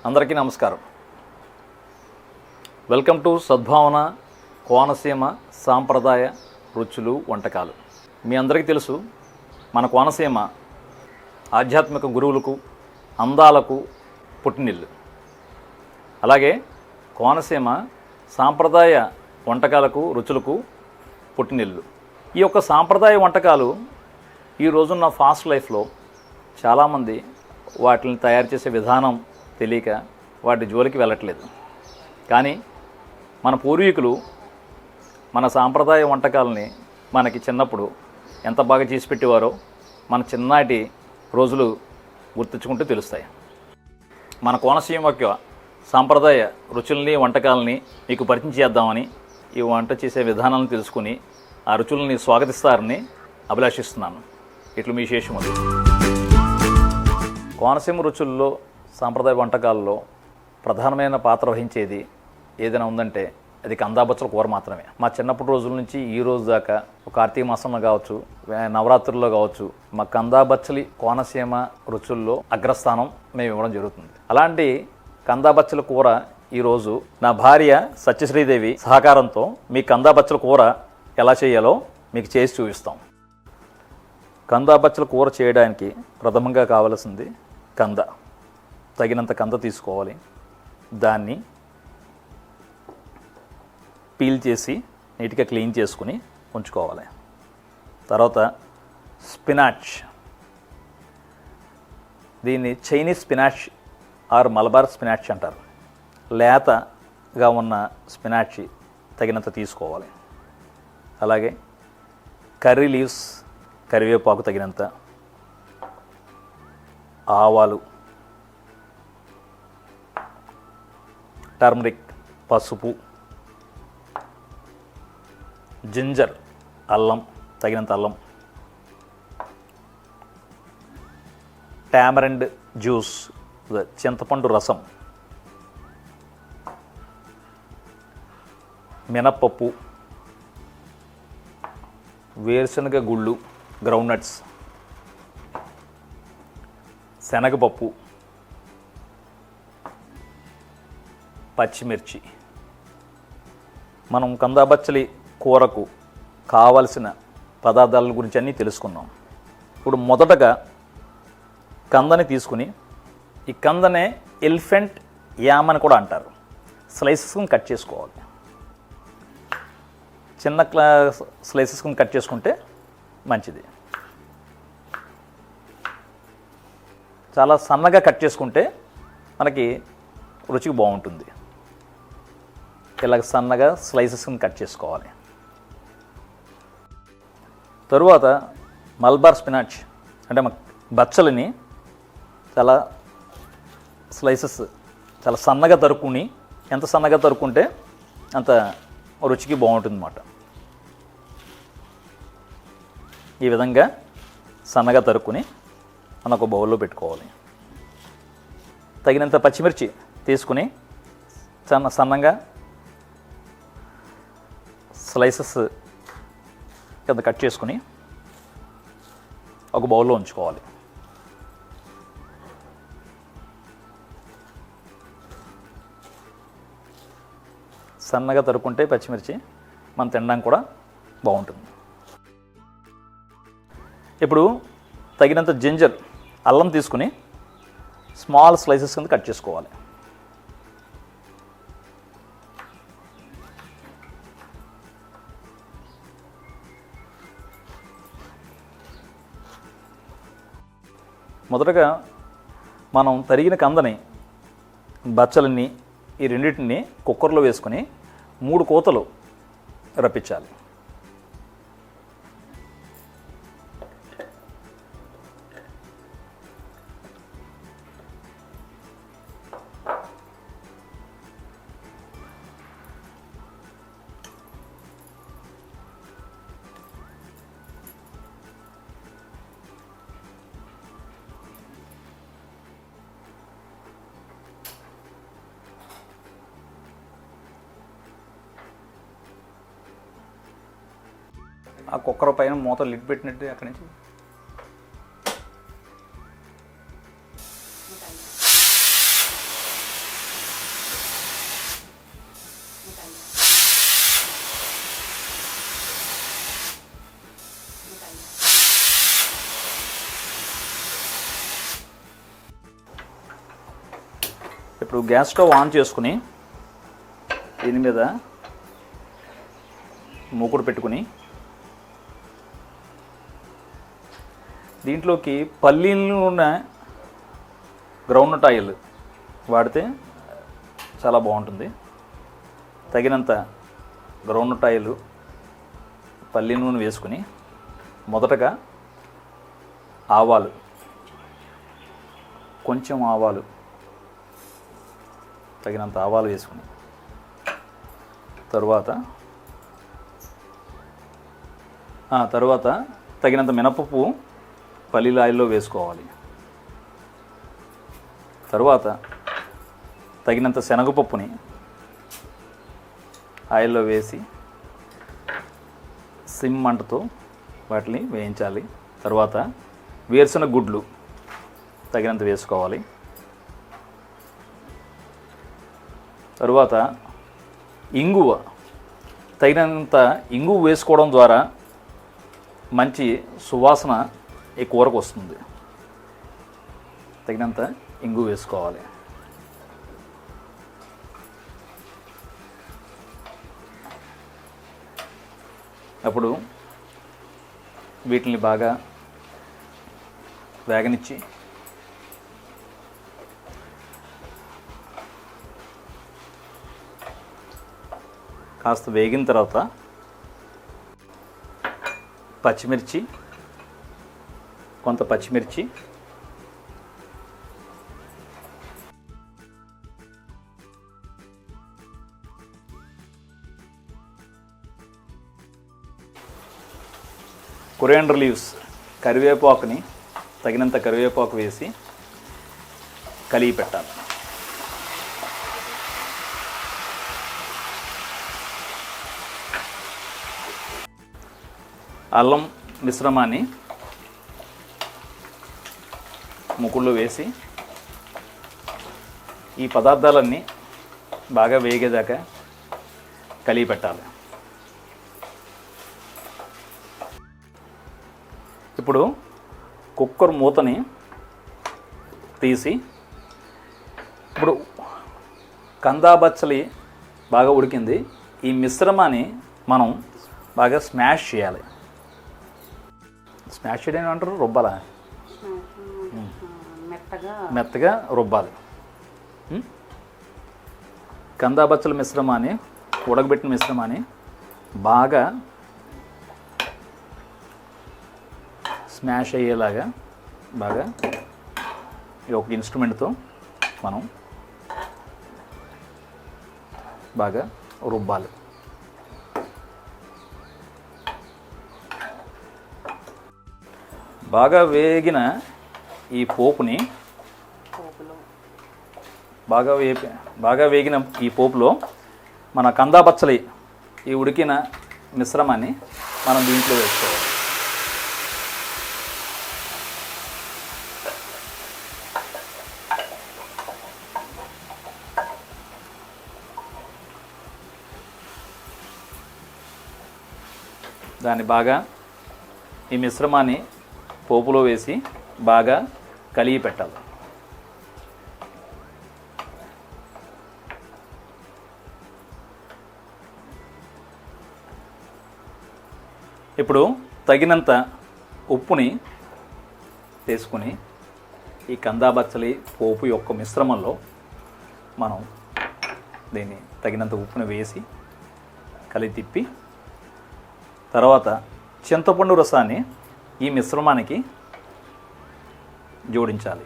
అందరికీ నమస్కారం. Welcome to సద్భావన Konaseema సాంప్రదాయ రుచులు వంటకాలు. మీ అందరికీ తెలుసు, మన కోనసీమ ఆధ్యాత్మిక గురువులకు అందాలకు పుట్టినిల్లు. అలాగే కోనసీమ సాంప్రదాయ వంటకాలకు రుచులకు పుట్టినిల్లు. ఈ యొక్క సాంప్రదాయ వంటకాలు ఈ రోజున్న ఫాస్ట్ లైఫ్లో చాలామంది వాటిని తయారు చేసే విధానం తెలియక వాటి జోలికి వెళ్ళట్లేదు. కానీ మన పూర్వీకులు మన సాంప్రదాయ వంటకాలని మనకి చిన్నప్పుడు ఎంత బాగా చేసి పెట్టేవారో మన చిన్ననాటి రోజులు గుర్తించుకుంటూ తెలుస్తాయి. మన కోనసీమ యొక్క సాంప్రదాయ రుచుల్ని వంటకాలని మీకు పరిచయం చేద్దామని ఈ వంట చేసే విధానాలను తెలుసుకుని ఆ రుచుల్ని స్వాగతిస్తారని అభిలాషిస్తున్నాను. ఇట్లు మీ శేషములు. కోనసీమ రుచుల్లో సాంప్రదాయ వంటకాల్లో ప్రధానమైన పాత్ర వహించేది ఏదైనా ఉందంటే అది కందాబచ్చల కూర మాత్రమే. మా చిన్నప్పటి రోజుల నుంచి ఈ రోజు దాకా కార్తీక మాసంలో కావచ్చు, నవరాత్రుల్లో కావచ్చు, మా కందాబచ్చలి కోనసీమ రుచుల్లో అగ్రస్థానం మేము ఇవ్వడం జరుగుతుంది. అలాంటి కందాబచ్చల కూర ఈరోజు నా భార్య సత్యశ్రీదేవి సహకారంతో మీ కందాబచ్చల కూర ఎలా చేయాలో మీకు చేసి చూపిస్తాం. కందాబచ్చల కూర చేయడానికి ప్రథమంగా కావలసింది కంద. తగినంత కంద తీసుకోవాలి. దాన్ని పీల్ చేసి నీట్గా క్లీన్ చేసుకుని ఉంచుకోవాలి. తర్వాత స్పినాచ్, దీన్ని Chinese spinach or Malabar spinach అంటారు. లేతగా ఉన్న స్పినాచ్ తగినంత తీసుకోవాలి. అలాగే కర్రీ లీవ్స్, కరివేపాకు తగినంత, ఆవాలు, టర్మరిక్ పసుపు, జింజర్ అల్లం తగినంత అల్లం, టామరిండ్ జ్యూస్ చింతపండు రసం, మినప్పప్పు, వేరుశనగ గుళ్ళు గ్రౌండ్నట్స్, శనగపప్పు, పచ్చిమిర్చి. మనం కందాబచ్చలి కూరకు కావలసిన పదార్థాల గురించి అన్నీ తెలుసుకున్నాం. ఇప్పుడు మొదటగా కందని తీసుకుని, ఈ కందనే ఎలిఫెంట్ యామ్ అని కూడా అంటారు, స్లైసెస్ని కట్ చేసుకోవాలి. చిన్న స్లైసెస్ని కట్ చేసుకుంటే మంచిది. చాలా సన్నగా కట్ చేసుకుంటే మనకి రుచికి బాగుంటుంది. ఇలాగ సన్నగా స్లైసెస్ని కట్ చేసుకోవాలి. తరువాత మల్బార్ స్పినాచ్ అంటే బచ్చలిని చాలా స్లైసెస్ చాలా సన్నగా తరుక్కుని, ఎంత సన్నగా తరుక్కుంటే అంత రుచికి బాగుంటుంది అన్నమాట. ఈ విధంగా సన్నగా తరుక్కుని మనం ఒక బౌల్లో పెట్టుకోవాలి. తగినంత పచ్చిమిర్చి తీసుకుని సన్నగా స్లైసెస్ కింద కట్ చేసుకుని ఒక బౌల్లో ఉంచుకోవాలి. సన్నగా తరుక్కుంటే పచ్చిమిర్చి మనం తినడానికి కూడా బాగుంటుంది. ఇప్పుడు తగినంత జింజర్ అల్లం తీసుకుని స్మాల్ స్లైసెస్ కింద కట్ చేసుకోవాలి. మొదటగా మనం తరిగిన కందని, బచ్చలని ఈ రెండింటిని కుక్కర్లో వేసుకొని 3 కోతలు రప్పించాలి. ఆ కుక్కర్ పైన మూత లిడ్ పెట్టినట్టు అక్కడి నుంచి ఇప్పుడు గ్యాస్ స్టవ్ ఆన్ చేసుకుని దీని మీద మూకుడు పెట్టుకుని దీంట్లోకి పల్లీలు ఉన్న గ్రౌండ్నట్ ఆయిల్ వాడితే చాలా బాగుంటుంది. తగినంత గ్రౌండ్నట్ ఆయిల్ పల్లి నూనె వేసుకుని మొదటగా ఆవాలు, కొంచెం ఆవాలు, తగినంత ఆవాలు వేసుకుని తరువాత తగినంత మినపప్పు పల్లీల ఆయిల్లో వేసుకోవాలి. తరువాత తగినంత శనగపప్పుని ఆయిల్లో వేసి సిమ్ మంటతో వాటిని వేయించాలి. తర్వాత వేరుశనగ గుడ్లు తగినంత వేసుకోవాలి. తరువాత ఇంగువ, తగినంత ఇంగువ వేసుకోవడం ద్వారా మంచి సువాసన ఈ కూరకు వస్తుంది. తగినంత ఇంగువ వేసుకోవాలి. అప్పుడు వీటిని బాగా వేగనిచ్చి కాస్త వేగిన తర్వాత కొంత పచ్చిమిర్చి, కొరియాండర్ లీవ్స్, కరివేపాకుని తగినంత కరివేపాకు వేసి కలిగి పెట్టాలి. అల్లం మిశ్రమాన్ని ముకుళ్ళు వేసి ఈ పదార్థాలన్నీ బాగా వేగేదాకా కలిగి పెట్టాలి. ఇప్పుడు కుక్కర్ మూతని తీసి ఇప్పుడు కందాబచ్చలి బాగా ఉడికింది. ఈ మిశ్రమాన్ని మనం బాగా స్మాష్ చేయాలి. స్మాష్ చేయడం ఏమంటారు? రుబ్బాలా? మెత్తగా రుబ్బాలి. కందాబచ్చల మిశ్రమాన్ని, ఉడకబెట్టిన మిశ్రమాన్ని బాగా స్మాష్ అయ్యేలాగా బాగా ఈ ఒక ఇన్స్ట్రుమెంట్తో మనం బాగా రుబ్బాలి. బాగా వేగిన ఈ పోపుని బాగా వేగిన ఈ పోపులో మన కందాబచ్చలి ఈ ఉడికిన మిశ్రమాన్ని మనం దీంట్లో వేసుకోవాలి. దాన్ని బాగా ఈ మిశ్రమాన్ని పోపులో వేసి బాగా కలిగి పెట్టాలి. ఇప్పుడు తగినంత ఉప్పుని వేసుకుని ఈ కందాబచ్చలి పోపు యొక్క మిశ్రమంలో మనం దీన్ని తగినంత ఉప్పుని వేసి కలిగి తిప్పి తర్వాత చింతపండు రసాన్ని ఈ మిశ్రమానికి జోడించాలి.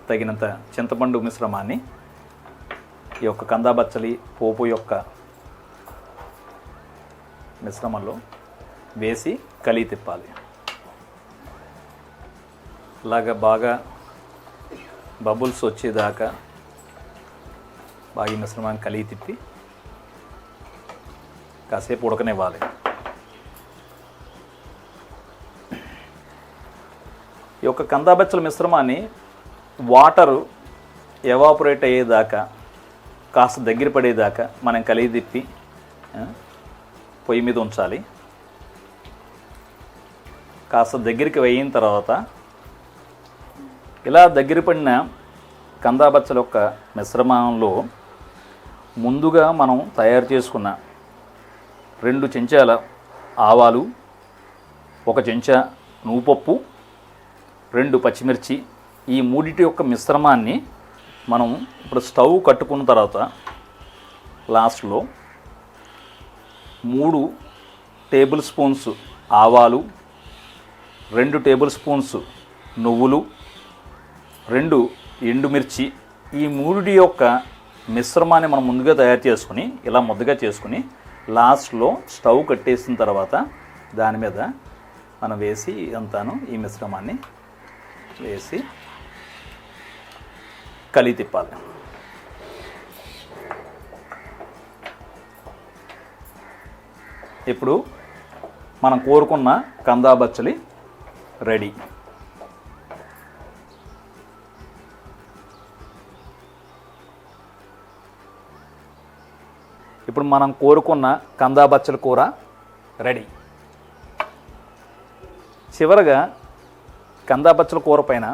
తగినంత చింతపండు మిశ్రమాన్ని ఈ యొక్క కందాబచ్చలి పోపు యొక్క మిశ్రమంలో వేసి కలిగి తిప్పాలి. అలాగా బాగా బబుల్స్ వచ్చేదాకా బాగా ఈ మిశ్రమాన్ని కలిగి తిప్పి కాసేపు ఉడకనివ్వాలి. ఈ యొక్క కందాబచ్చల మిశ్రమాన్ని వాటరు ఎవాపరేట్ అయ్యేదాకా కాస్త దగ్గర పడేదాకా మనం కలిగి తిప్పి పొయ్యి మీద ఉంచాలి. కాస్త దగ్గరికి అయిన తర్వాత ఇలా దగ్గర పడిన కందాబచ్చల యొక్క మిశ్రమంలో ముందుగా మనం తయారు చేసుకున్న 2 చెంచాల ఆవాలు, 1 చెంచా నువ్వుపప్పు, 2 పచ్చిమిర్చి, ఈ మూడిటి యొక్క మిశ్రమాన్ని మనం ఇప్పుడు స్టవ్ కట్టుకున్న తర్వాత లాస్ట్లో 3 టేబుల్ స్పూన్స్ ఆవాలు, 2 టేబుల్ స్పూన్స్ నువ్వులు, 2 ఎండుమిర్చి, ఈ మూడి యొక్క మిశ్రమాన్ని మనం ముందుగా తయారు చేసుకుని ఇలా ముద్దగా చేసుకుని లాస్ట్లో స్టవ్ కట్టేసిన తర్వాత దాని మీద మనం వేసి అంతాను ఈ మిశ్రమాన్ని వేసి కలిగి తిప్పాలి. ఇప్పుడు మనం కోరుకున్న కందాబచ్చలి రెడీ. ఇప్పుడు మనం కోరుకున్న కందాబచ్చల కూర రెడీ. చివరగా కందాబచ్చల కూర పైన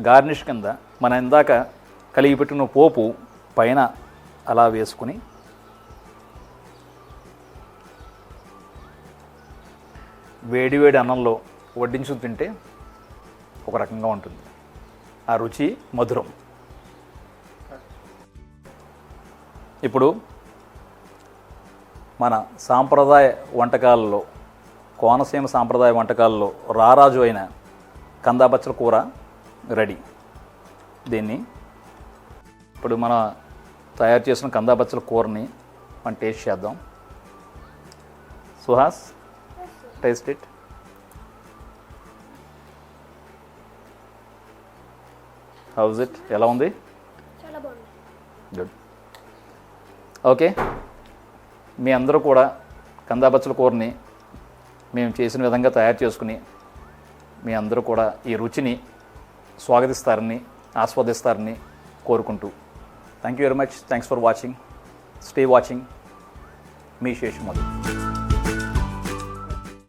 గార్నిష్ కింద మనం ఇందాక కలిగి పెట్టిన పోపు పైన అలా వేసుకుని వేడివేడి అన్నంలో వడ్డించు తింటే ఒక రకంగా ఉంటుంది. ఆ రుచి మధురం. ఇప్పుడు మన సాంప్రదాయ వంటకాలలో, కోనసీమ సాంప్రదాయ వంటకాలలో రారాజు అయిన కందాబచ్చల కూర రెడీ. దీన్ని ఇప్పుడు మనం తయారు చేసిన కందాబచ్చల కూరని మనం టేస్ట్ చేద్దాం. Suhas, taste it. House it? ఎలా ఉంది? చాలా బాగుంది. గుడ్. ఓకే, మీ అందరూ కూడా కందాబచ్చల కూరని మేము చేసిన విధంగా తయారు చేసుకుని మీ అందరూ కూడా ఈ రుచిని స్వాగతిస్తారని, ఆస్వాదిస్తారని కోరుకుంటూ thank you very much. Thanks for watching. Stay watching. మీ శేషమధు.